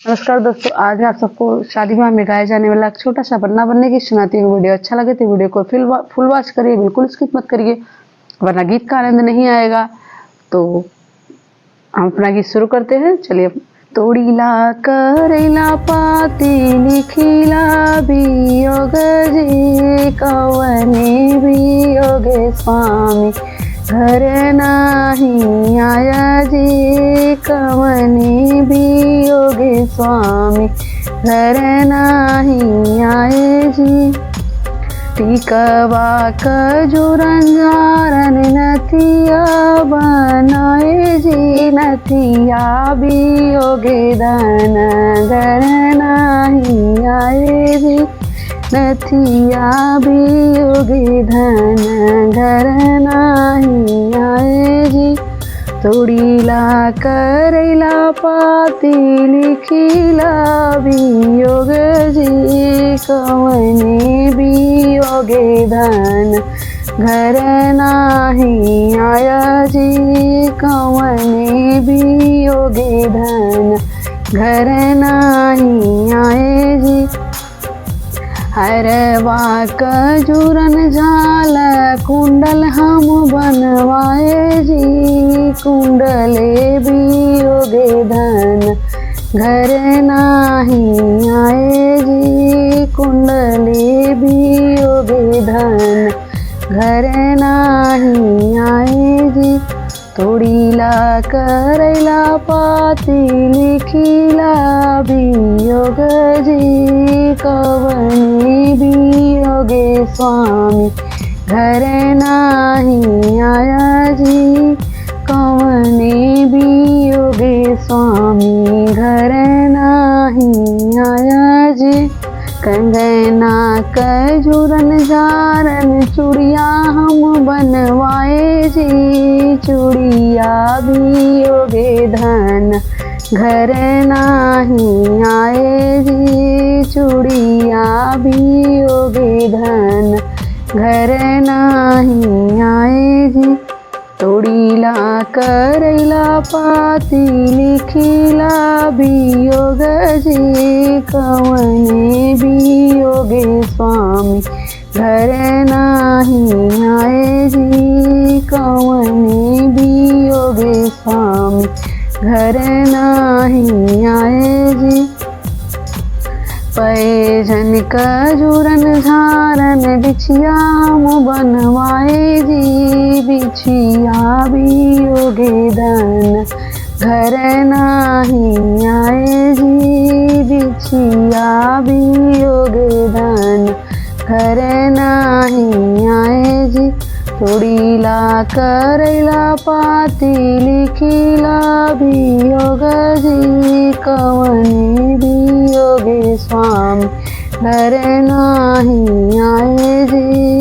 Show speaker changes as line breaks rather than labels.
नमस्कार दोस्तों, आज मैं आप सबको शादी विवाह में गाया जाने वाला एक छोटा सा बन्ना बनने की सुनाती हूँ। वीडियो अच्छा लगे तो वीडियो को फुल वॉच करिए, बिल्कुल स्किप मत करिए वरना गीत का आनंद नहीं आएगा। तो हम अपना गीत शुरू करते हैं। चलिए। तोड़ीला करैला पाती लिखिला वियोग जी, कवने वियोगे स्वामी घर नाही आया जी, कवने वियोगे स्वामी घर नाही आए जी। टिकवा खजूरंजारन नथिया बनाए जी, नथिया वियोगे धन घर नाही आए जी, नथिया वियोगे धन घर नाही आए जी। तोड़ीला करैला पाती लिखिला वियोग जी, कवने वियोगे धन घर नाही आया जी, कवने वियोगे धन घर नाही आए जी। हरवा खजूरन झाल कुंडल हम बनवाए जी, कुंडले वियोगे धन घर नाही आए जी, कुंडले वियोगे धन घर नाही आए जी। तोड़ीला करैला पाती लिखिला वियोग जी, कवने वियोगे स्वामी घर नाही आया जी, कवने वियोगे स्वामी घर नाही आया जी। कंगना खजूरन जारन चूड़िया हम बनवाए जी, चूड़िया वियोगे धन घर नाही आए जी, चूड़िया वियोगे धन घर नाही आए जी। तोड़ीला करैला पाती लिखिला वियोग जी, कवने वियोगे स्वामी घर नाही आए जी, कवने वियोगे स्वामी घर नाही आए जी। पैजन खजूरन झारन बिछिया हम बनवाए जी, बिछिया वियोगे धन घर नाही आए जी, बिछिया वियोगे धन घर नाही आए जी। तोड़ीला करैला पाती लिखिला वियोग जी, कवने वियोगे स्वामी घर नाही आए जी,